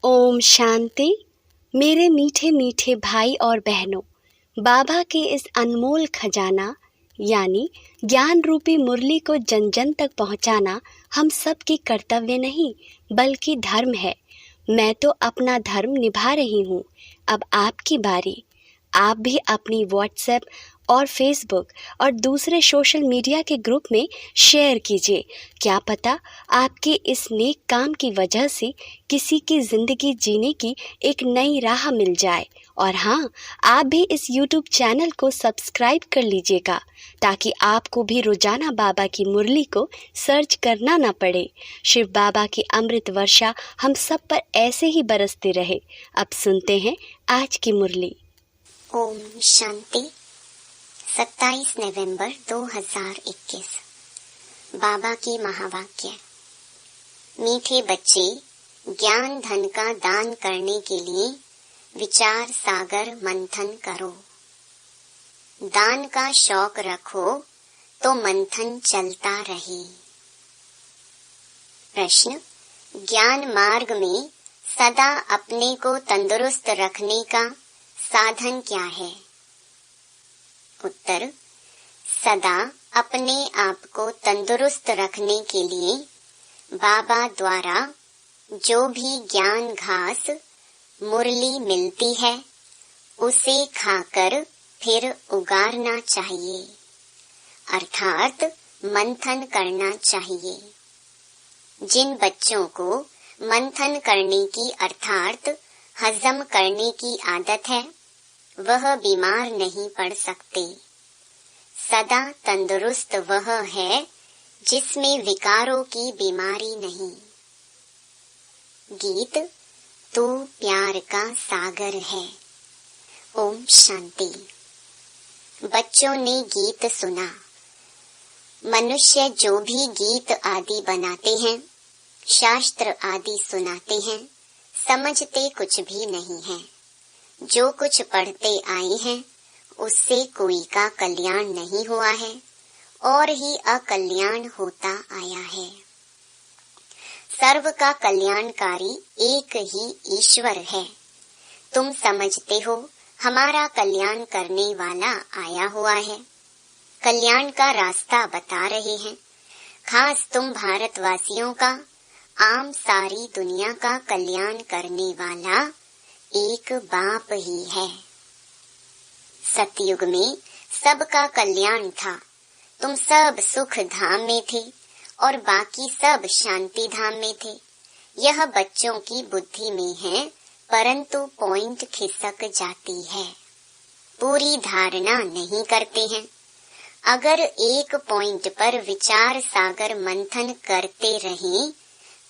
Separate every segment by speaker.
Speaker 1: ओम शांति। मेरे मीठे मीठे भाई और बहनों, बाबा के इस अनमोल खजाना यानी ज्ञान रूपी मुरली को जन जन तक पहुंचाना हम सब की कर्तव्य नहीं बल्कि धर्म है। मैं तो अपना धर्म निभा रही हूँ। अब आपकी बारी। आप भी अपनी व्हाट्सएप और फेसबुक और दूसरे सोशल मीडिया के ग्रुप में शेयर कीजिए। क्या पता आपके इस नेक काम की वजह से किसी की ज़िंदगी जीने की एक नई राह मिल जाए। और हाँ, आप भी इस यूट्यूब चैनल को सब्सक्राइब कर लीजिएगा ताकि आपको भी रोजाना बाबा की मुरली को सर्च करना ना पड़े। शिव बाबा की अमृत वर्षा हम सब पर ऐसे ही बरसते रहे। अब सुनते हैं आज की मुरली।
Speaker 2: ओम शांति। 27 नवंबर 2021। बाबा की महावाक्य। मीठे बच्चे, ज्ञान धन का दान करने के लिए विचार सागर मंथन करो। दान का शौक रखो तो मंथन चलता रहे। प्रश्न: ज्ञान मार्ग में सदा अपने को तंदुरुस्त रखने का साधन क्या है? उत्तर: सदा अपने आप को तंदुरुस्त रखने के लिए बाबा द्वारा जो भी ज्ञान घास मुरली मिलती है उसे खाकर फिर उगारना चाहिए, अर्थात मंथन करना चाहिए। जिन बच्चों को मंथन करने की अर्थात हजम करने की आदत है वह बीमार नहीं पड़ सकते। सदा तंदुरुस्त वह है जिसमें विकारों की बीमारी नहीं। गीत: तू प्यार का सागर है। ओम शांति। बच्चों ने गीत सुना। मनुष्य जो भी गीत आदि बनाते हैं, शास्त्र आदि सुनाते हैं, समझते कुछ भी नहीं है। जो कुछ पढ़ते आए हैं उससे कोई का कल्याण नहीं हुआ है और ही अकल्याण होता आया है। सर्व का कल्याणकारी एक ही ईश्वर है। तुम समझते हो हमारा कल्याण करने वाला आया हुआ है, कल्याण का रास्ता बता रहे हैं। खास तुम भारतवासियों का, आम सारी दुनिया का कल्याण करने वाला एक बाप ही है। सतयुग में सबका कल्याण था। तुम सब सुख धाम में थे और बाकी सब शांति धाम में थे। यह बच्चों की बुद्धि में है, परंतु पॉइंट खिसक जाती है। पूरी धारणा नहीं करते हैं। अगर एक पॉइंट पर विचार सागर मंथन करते रहें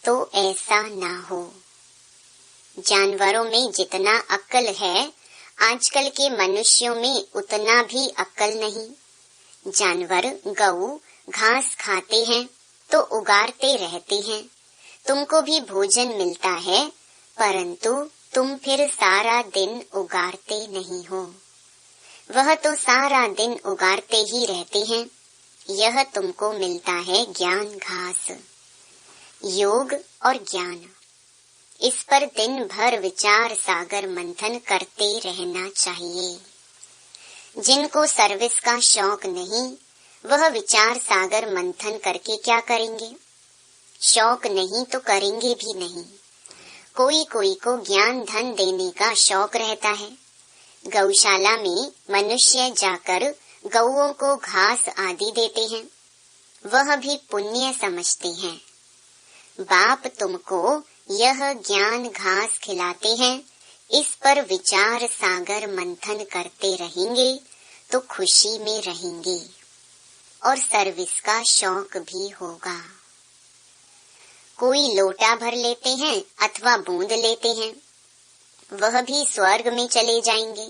Speaker 2: तो ऐसा ना हो। जानवरों में जितना अक्ल है, आजकल के मनुष्यों में उतना भी अक्ल नहीं। जानवर गऊ घास खाते हैं तो उगारते रहते हैं। तुमको भी भोजन मिलता है, परंतु तुम फिर सारा दिन उगारते नहीं हो। वह तो सारा दिन उगारते ही रहते हैं। यह तुमको मिलता है ज्ञान घास। योग और ज्ञान, इस पर दिन भर विचार सागर मंथन करते रहना चाहिए। जिनको सर्विस का शौक नहीं, वह विचार सागर मंथन करके क्या करेंगे? शौक नहीं तो करेंगे भी नहीं। कोई कोई को ज्ञान धन देने का शौक रहता है। गौशाला में मनुष्य जाकर गौओं को घास आदि देते हैं, वह भी पुण्य समझते हैं। बाप तुमको यह ज्ञान घास खिलाते हैं। इस पर विचार सागर मंथन करते रहेंगे तो खुशी में रहेंगे और सर्विस का शौक भी होगा। कोई लोटा भर लेते हैं अथवा बूंद लेते हैं, वह भी स्वर्ग में चले जाएंगे।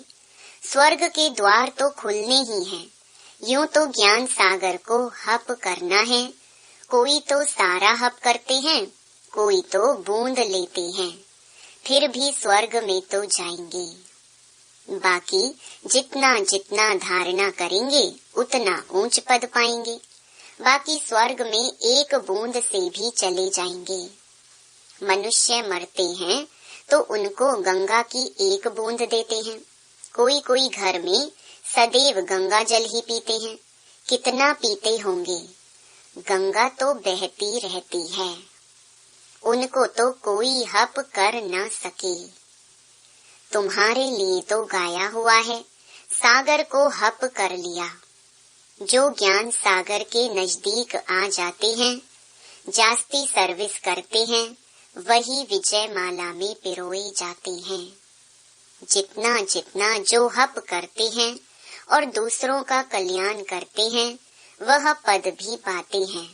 Speaker 2: स्वर्ग के द्वार तो खुलने ही हैं। यूं तो ज्ञान सागर को हप करना है। कोई तो सारा हप करते हैं, कोई तो बूंद लेते हैं, फिर भी स्वर्ग में तो जाएंगे। बाकी जितना जितना धारणा करेंगे उतना ऊंच पद पाएंगे। बाकी स्वर्ग में एक बूंद से भी चले जाएंगे। मनुष्य मरते हैं तो उनको गंगा की एक बूंद देते हैं। कोई कोई घर में सदैव गंगा जल ही पीते हैं। कितना पीते होंगे, गंगा तो बहती रहती है, उनको तो कोई हप कर न सके। तुम्हारे लिए तो गाया हुआ है, सागर को हप कर लिया। जो ज्ञान सागर के नजदीक आ जाते हैं, जास्ती सर्विस करते हैं, वही विजय माला में पिरोए जाते हैं। जितना जितना जो हप करते हैं और दूसरों का कल्याण करते हैं, वह पद भी पाते हैं।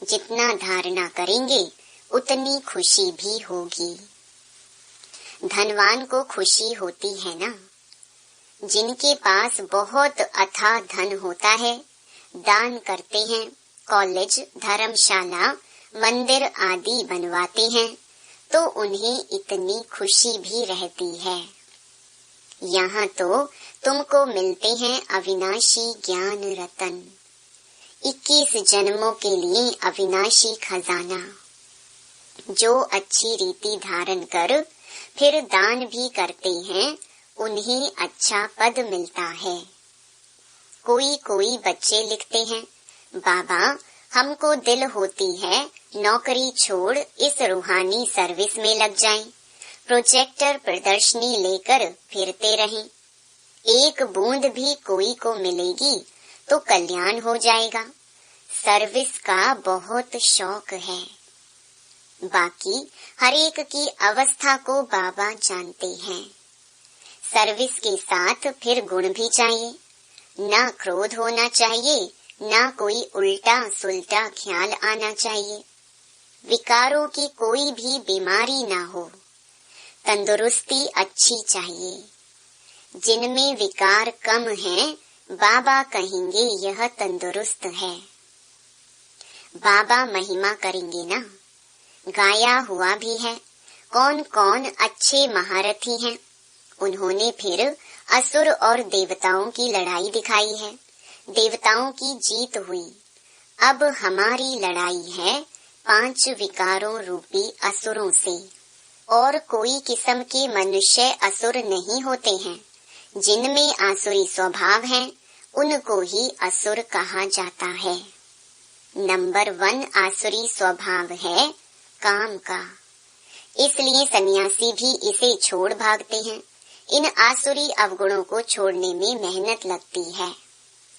Speaker 2: जितना धारणा करेंगे उतनी खुशी भी होगी। धनवान को खुशी होती है ना। जिनके पास बहुत अथाह धन होता है, दान करते हैं, कॉलेज, धर्मशाला, मंदिर आदि बनवाते हैं, तो उन्हें इतनी खुशी भी रहती है। यहाँ तो तुमको मिलते हैं अविनाशी ज्ञान रतन, 21 जन्मों के लिए अविनाशी खजाना। जो अच्छी रीति धारण कर फिर दान भी करते हैं, उन्हें अच्छा पद मिलता है। कोई कोई बच्चे लिखते हैं, बाबा हमको दिल होती है नौकरी छोड़ इस रूहानी सर्विस में लग जाएं, प्रोजेक्टर प्रदर्शनी लेकर फिरते रहें। एक बूंद भी कोई को मिलेगी तो कल्याण हो जाएगा। सर्विस का बहुत शौक है। बाकी हर एक की अवस्था को बाबा जानते हैं। सर्विस के साथ फिर गुण भी चाहिए। ना क्रोध होना चाहिए, ना कोई उल्टा सुल्टा ख्याल आना चाहिए। विकारों की कोई भी बीमारी ना हो। तंदुरुस्ती अच्छी चाहिए। जिनमें विकार कम है, बाबा कहेंगे यह तंदुरुस्त है। बाबा महिमा करेंगे ना। गाया हुआ भी है, कौन कौन अच्छे महारथी हैं। उन्होंने फिर असुर और देवताओं की लड़ाई दिखाई है। देवताओं की जीत हुई। अब हमारी लड़ाई है 5 विकारों रूपी असुरों से। और कोई किस्म के मनुष्य असुर नहीं होते हैं। जिनमें आसुरी स्वभाव है, उनको ही असुर कहा जाता है। नंबर 1 आसुरी स्वभाव है काम का, इसलिए सन्यासी भी इसे छोड़ भागते हैं। इन आसुरी अवगुणों को छोड़ने में मेहनत लगती है।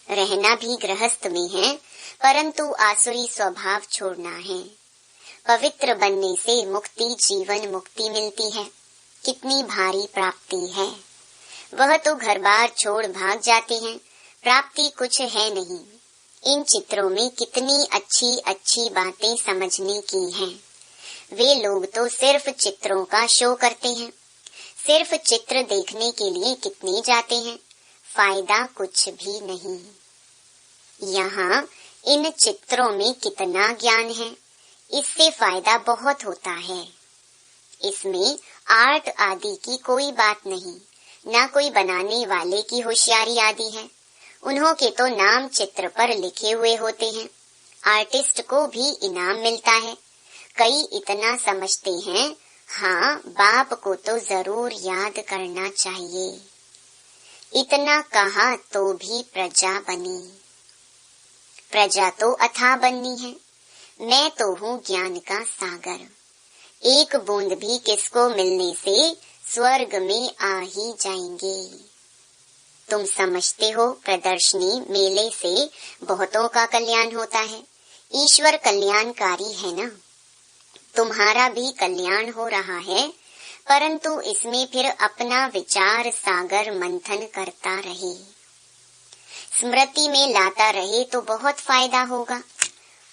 Speaker 2: रहना भी गृहस्थ में है, परंतु आसुरी स्वभाव छोड़ना है। पवित्र बनने से मुक्ति, जीवन मुक्ति मिलती है। कितनी भारी प्राप्ति है। वह तो घर बार छोड़ भाग जाते हैं, प्राप्ति कुछ है नहीं। इन चित्रों में कितनी अच्छी अच्छी बातें समझने की हैं। वे लोग तो सिर्फ चित्रों का शो करते हैं। सिर्फ चित्र देखने के लिए कितने जाते हैं, फायदा कुछ भी नहीं। यहाँ इन चित्रों में कितना ज्ञान है, इससे फायदा बहुत होता है। इसमें आर्ट आदि की कोई बात नहीं, ना कोई बनाने वाले की होशियारी आदि है। उन्हों के तो नाम चित्र पर लिखे हुए होते हैं। आर्टिस्ट को भी इनाम मिलता है। कई इतना समझते हैं, हाँ बाप को तो जरूर याद करना चाहिए। इतना कहा तो भी प्रजा बनी। प्रजा तो अथाह बननी है। मैं तो हूँ ज्ञान का सागर। एक बूंद भी किसको मिलने से स्वर्ग में आ ही जाएंगे। तुम समझते हो प्रदर्शनी मेले से बहुतों का कल्याण होता है। ईश्वर कल्याणकारी है ना। तुम्हारा भी कल्याण हो रहा है, परंतु इसमें फिर अपना विचार सागर मंथन करता रहे, स्मृति में लाता रहे तो बहुत फायदा होगा।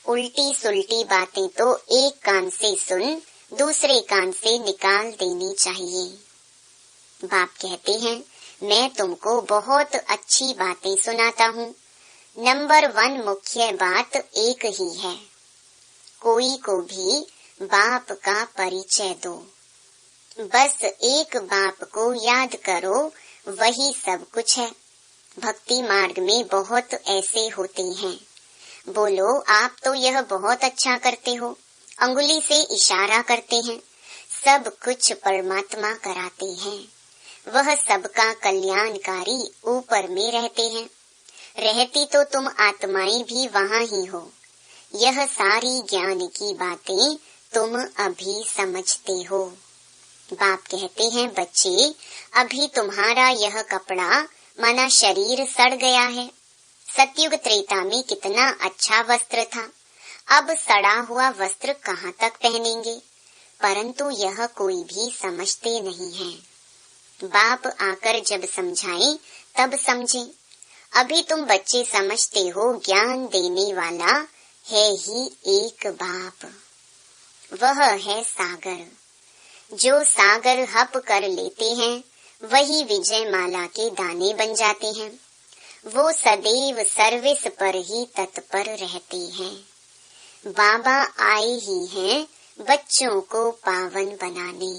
Speaker 2: उल्टी सुल्टी बातें तो एक कान से सुन, दूसरे कान से निकाल देनी चाहिए। बाप कहते हैं, मैं तुमको बहुत अच्छी बातें सुनाता हूँ। नंबर 1 मुख्य बात एक ही है, कोई को भी बाप का परिचय दो। बस एक बाप को याद करो, वही सब कुछ है। भक्ति मार्ग में बहुत ऐसे होते हैं। बोलो आप तो यह बहुत अच्छा करते हो, अंगुली से इशारा करते हैं। सब कुछ परमात्मा कराते हैं। वह सबका कल्याणकारी ऊपर में रहते हैं। रहती तो तुम आत्माएं भी वहाँ ही हो। यह सारी ज्ञान की बातें तुम अभी समझते हो। बाप कहते हैं, बच्चे, अभी तुम्हारा यह कपड़ा माना शरीर सड़ गया है। सतयुग त्रेता में कितना अच्छा वस्त्र था, अब सड़ा हुआ वस्त्र कहाँ तक पहनेंगे? परंतु यह कोई भी समझते नहीं है। बाप आकर जब समझाएं तब समझें। अभी तुम बच्चे समझते हो ज्ञान देने वाला है ही एक बाप, वह है सागर। जो सागर हप कर लेते हैं वही विजय माला के दाने बन जाते हैं। वो सदैव सर्विस पर ही तत्पर रहते हैं। बाबा आए ही हैं बच्चों को पावन बनाने।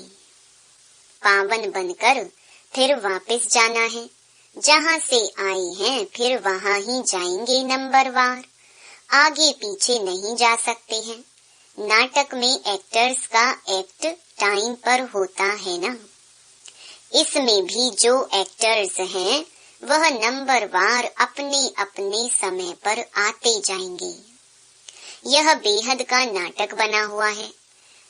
Speaker 2: पावन बनकर फिर वापस जाना है। जहाँ से आए हैं फिर वहाँ ही जाएंगे नंबरवार। आगे पीछे नहीं जा सकते हैं। नाटक में एक्टर्स का एक्ट टाइम पर होता है ना। इसमें भी जो एक्टर्स हैं वह नंबरवार अपने अपने समय पर आते जाएंगे। यह बेहद का नाटक बना हुआ है।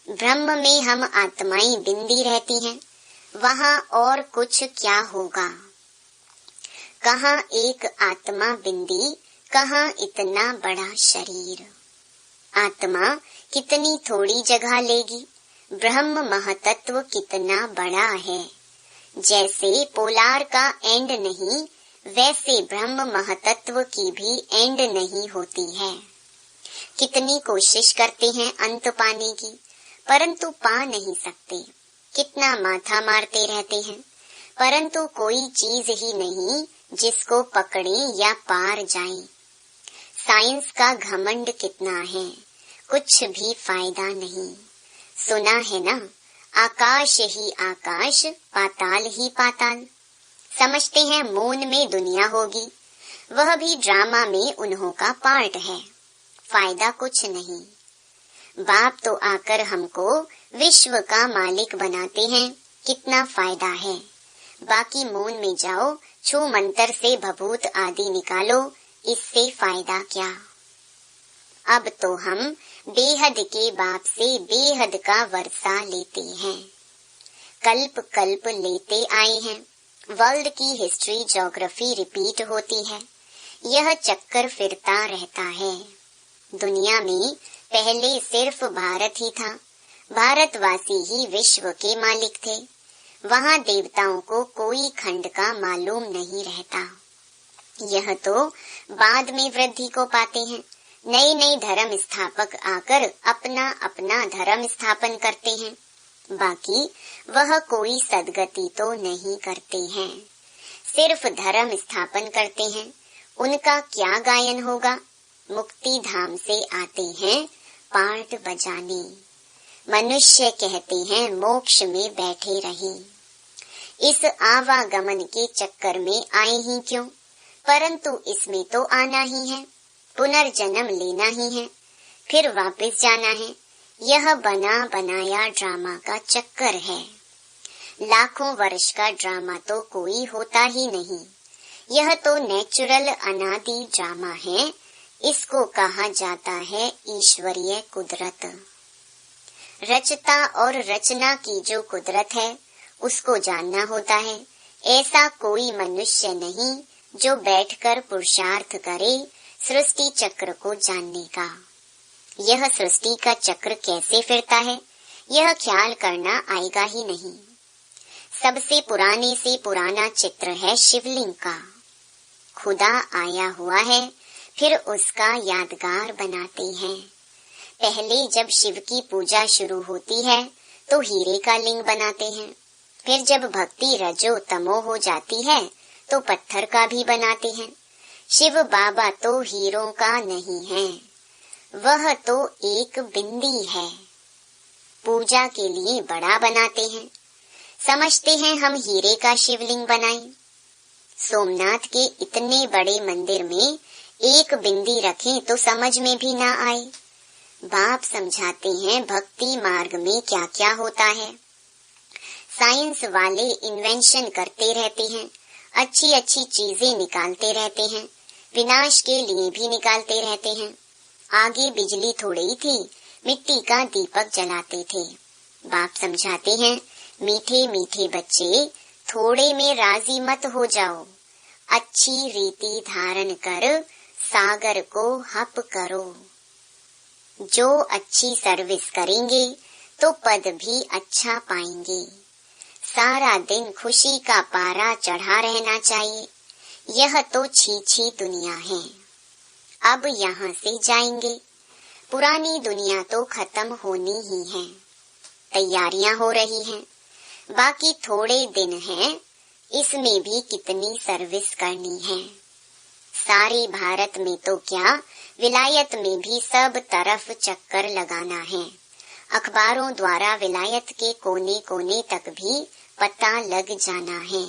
Speaker 2: ब्रह्म में हम आत्माएं बिंदी रहती हैं, वहाँ और कुछ क्या होगा? कहाँ एक आत्मा बिंदी, कहाँ इतना बड़ा शरीर। आत्मा कितनी थोड़ी जगह लेगी, ब्रह्म महतत्व कितना बड़ा है। जैसे पोलार का एंड नहीं, वैसे ब्रह्म महतत्व की भी एंड नहीं होती है। कितनी कोशिश करते हैं अंत पाने की, परंतु पा नहीं सकते। कितना माथा मारते रहते हैं, परंतु कोई चीज ही नहीं जिसको पकड़े या पार जाए। साइंस का घमंड कितना है, कुछ भी फायदा नहीं। सुना है ना, आकाश ही आकाश, पाताल ही पाताल। समझते हैं मून में दुनिया होगी, वह भी ड्रामा में उन्हों का पार्ट है। फायदा कुछ नहीं। बाप तो आकर हमको विश्व का मालिक बनाते हैं, कितना फायदा है। बाकी मून में जाओ, छू मंत्र से भभूत आदि निकालो, इससे फायदा क्या। अब तो हम बेहद के बाप से बेहद का वर्षा लेते हैं। कल्प कल्प लेते आए हैं। वर्ल्ड की हिस्ट्री ज्योग्राफी रिपीट होती है। यह चक्कर फिरता रहता है। दुनिया में पहले सिर्फ भारत ही था। भारतवासी ही विश्व के मालिक थे। वहाँ देवताओं को कोई खंड का मालूम नहीं रहता। यह तो बाद में वृद्धि को पाते हैं। नए नए धर्म स्थापक आकर अपना अपना धर्म स्थापन करते हैं। बाकी वह कोई सदगति तो नहीं करते हैं, सिर्फ धर्म स्थापन करते हैं। उनका क्या गायन होगा? मुक्ति धाम से आते हैं पार्ट बजाने। मनुष्य कहते हैं मोक्ष में बैठे रहें। इस आवागमन के चक्कर में आए ही क्यों, परंतु इसमें तो आना ही है, पुनर्जन्म लेना ही है, फिर वापस जाना है। यह बना बनाया ड्रामा का चक्कर है। लाखों वर्ष का ड्रामा तो कोई होता ही नहीं। यह तो नेचुरल अनादि ड्रामा है। इसको कहा जाता है ईश्वरीय कुदरत। रचता और रचना की जो कुदरत है उसको जानना होता है। ऐसा कोई मनुष्य नहीं जो बैठकर पुरुषार्थ करे सृष्टि चक्र को जानने का। यह सृष्टि का चक्र कैसे फिरता है, यह ख्याल करना आएगा ही नहीं। सबसे पुराने से पुराना चित्र है शिवलिंग का। खुदा आया हुआ है, फिर उसका यादगार बनाते हैं। पहले जब शिव की पूजा शुरू होती है तो हीरे का लिंग बनाते हैं। फिर जब भक्ति रजो तमो हो जाती है तो पत्थर का भी बनाते हैं। शिव बाबा तो हीरों का नहीं है, वह तो एक बिंदी है। पूजा के लिए बड़ा बनाते हैं। समझते हैं हम हीरे का शिवलिंग बनाएं। सोमनाथ के इतने बड़े मंदिर में एक बिंदी रखें तो समझ में भी ना आए। बाप समझाते हैं भक्ति मार्ग में क्या क्या होता है। साइंस वाले इन्वेंशन करते रहते हैं, अच्छी अच्छी चीजें निकालते रहते हैं, विनाश के लिए भी निकालते रहते हैं। आगे बिजली थोड़ी ही थी, मिट्टी का दीपक जलाते थे। बाप समझाते हैं, मीठे मीठे बच्चे, थोड़े में राजी मत हो जाओ, अच्छी रीति धारण कर सागर को हप करो। जो अच्छी सर्विस करेंगे तो पद भी अच्छा पाएंगे। सारा दिन खुशी का पारा चढ़ा रहना चाहिए। यह तो छी दुनिया है, अब यहाँ से जाएंगे। पुरानी दुनिया तो खत्म होनी ही है, तैयारियां हो रही हैं। बाकी थोड़े दिन हैं, इसमें भी कितनी सर्विस करनी है। सारे भारत में तो क्या, विलायत में भी सब तरफ चक्कर लगाना है। अखबारों द्वारा विलायत के कोने कोने तक भी पता लग जाना है।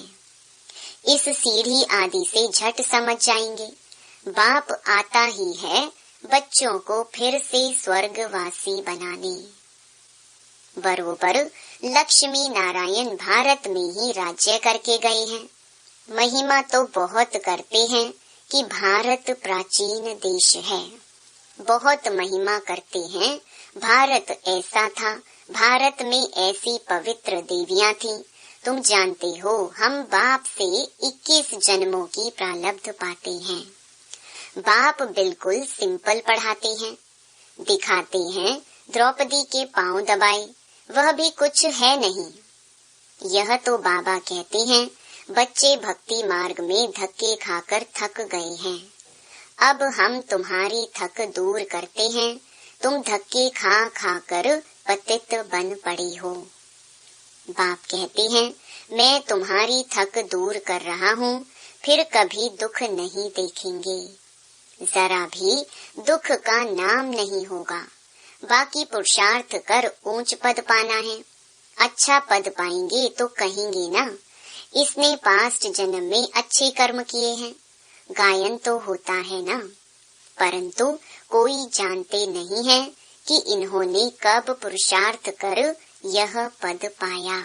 Speaker 2: इस सीढ़ी आदि से झट समझ जाएंगे, बाप आता ही है बच्चों को फिर से स्वर्गवासी बनाने। बरोबर लक्ष्मी नारायण भारत में ही राज्य करके गए हैं। महिमा तो बहुत करते हैं कि भारत प्राचीन देश है। बहुत महिमा करते हैं, भारत ऐसा था, भारत में ऐसी पवित्र देवियां थीं। तुम जानते हो, हम बाप से 21 जन्मों की प्रारब्ध पाते हैं। बाप बिल्कुल सिंपल पढ़ाते हैं, दिखाते हैं। द्रौपदी के पांव दबाए, वह भी कुछ है नहीं। यह तो बाबा कहते हैं, बच्चे भक्ति मार्ग में धक्के खाकर थक गए हैं, अब हम तुम्हारी थक दूर करते हैं। तुम धक्के खा खा कर पतित बन पड़े हो। बाप कहते हैं, मैं तुम्हारी थक दूर कर रहा हूँ, फिर कभी दुख नहीं देखेंगे, जरा भी दुख का नाम नहीं होगा। बाकी पुरुषार्थ कर ऊंच पद पाना है। अच्छा पद पाएंगे तो कहेंगे ना, इसने पास्ट जन्म में अच्छे कर्म किए हैं। गायन तो होता है ना, परंतु कोई जानते नहीं है कि इन्होंने कब पुरुषार्थ कर यह पद पाया।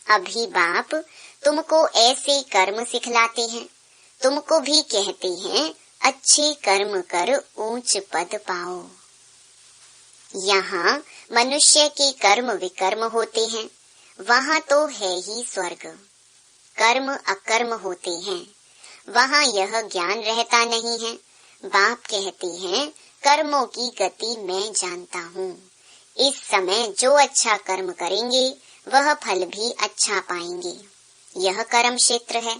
Speaker 2: अभी बाप तुमको ऐसे कर्म सिखलाते हैं, तुमको भी कहते हैं अच्छे कर्म कर ऊंच पद पाओ। यहाँ मनुष्य के कर्म विकर्म होते हैं, वहाँ तो है ही स्वर्ग। कर्म अकर्म होते हैं, वहाँ यह ज्ञान रहता नहीं है। बाप कहते हैं, कर्मों की गति मैं जानता हूँ। इस समय जो अच्छा कर्म करेंगे वह फल भी अच्छा पाएंगे। यह कर्म क्षेत्र है।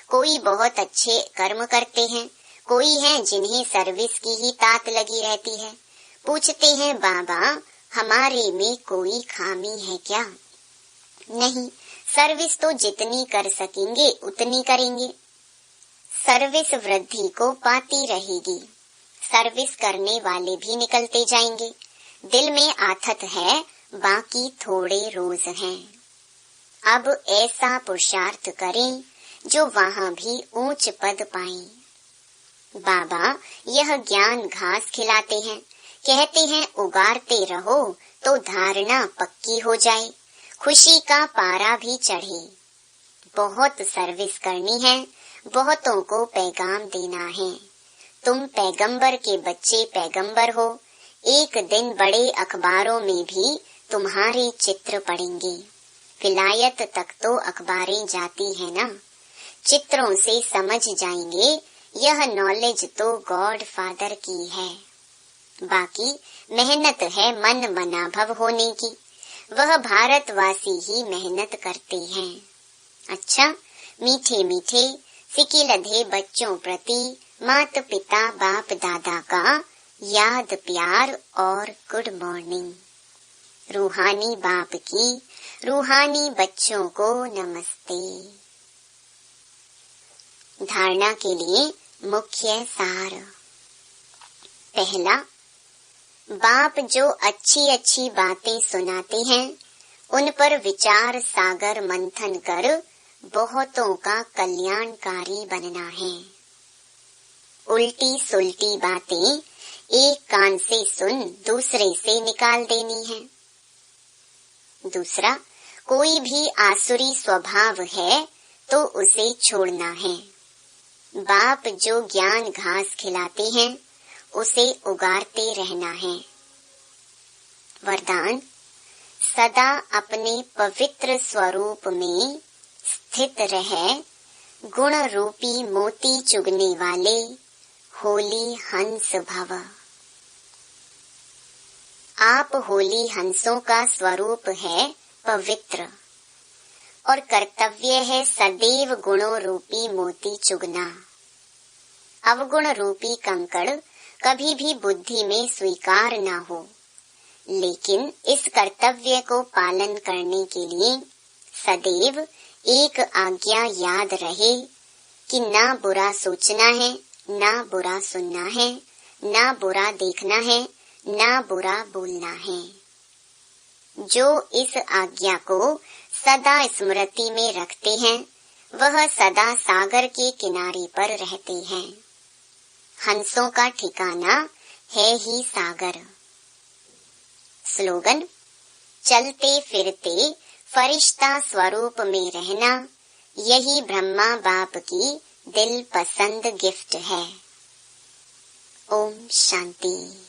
Speaker 2: कोई बहुत अच्छे कर्म करते हैं, कोई है जिन्हें सर्विस की ही तात लगी रहती है। पूछते हैं, बाबा हमारे में कोई खामी है क्या? नहीं, सर्विस तो जितनी कर सकेंगे उतनी करेंगे। सर्विस वृद्धि को पाती रहेगी, सर्विस करने वाले भी निकलते जाएंगे। दिल में आथत है, बाकी थोड़े रोज हैं। अब ऐसा पुरुषार्थ करें जो वहाँ भी ऊंच पद पाएं। बाबा यह ज्ञान घास खिलाते हैं, कहते हैं उगारते रहो तो धारणा पक्की हो जाए, खुशी का पारा भी चढ़े। बहुत सर्विस करनी है, बहुतों को पैगाम देना है। तुम पैगंबर के बच्चे पैगंबर हो। एक दिन बड़े अखबारों में भी तुम्हारे चित्र पड़ेंगे। विलायत तक तो अखबारें जाती है ना, चित्रों से समझ जाएंगे यह नॉलेज तो गॉड फादर की है। बाकी मेहनत है मन मनाभव होने की, वह भारतवासी ही मेहनत करते हैं। अच्छा, मीठे मीठे सिके लधे बच्चों प्रति मात पिता बाप दादा का याद प्यार और गुड मॉर्निंग। रूहानी बाप की रूहानी बच्चों को नमस्ते। धारणा के लिए मुख्य सार। पहला, बाप जो अच्छी अच्छी बातें सुनाते हैं उन पर विचार सागर मंथन कर बहुतों का कल्याणकारी बनना है। उल्टी सुल्टी बातें एक कान से सुन दूसरे से निकाल देनी है। दूसरा, कोई भी आसुरी स्वभाव है तो उसे छोड़ना है। बाप जो ज्ञान घास खिलाते हैं उसे उगारते रहना है। वरदान, सदा अपने पवित्र स्वरूप में स्थित रहे गुण रूपी मोती चुगने वाले होली हंस भव। आप होली हंसों का स्वरूप है पवित्र और कर्तव्य है सदैव गुणों रूपी मोती चुगना। अवगुण रूपी कंकड़ कभी भी बुद्धि में स्वीकार न हो, लेकिन इस कर्तव्य को पालन करने के लिए सदैव एक आज्ञा याद रहे कि ना बुरा सोचना है, ना बुरा सुनना है, ना बुरा देखना है, ना बुरा बोलना है। जो इस आज्ञा को सदा स्मृति में रखते हैं वह सदा सागर के किनारे पर रहते हैं। हंसों का ठिकाना है ही सागर। स्लोगन, चलते फिरते फरिश्ता स्वरूप में रहना, यही ब्रह्मा बाप की दिल पसंद गिफ्ट है। ओम शांति।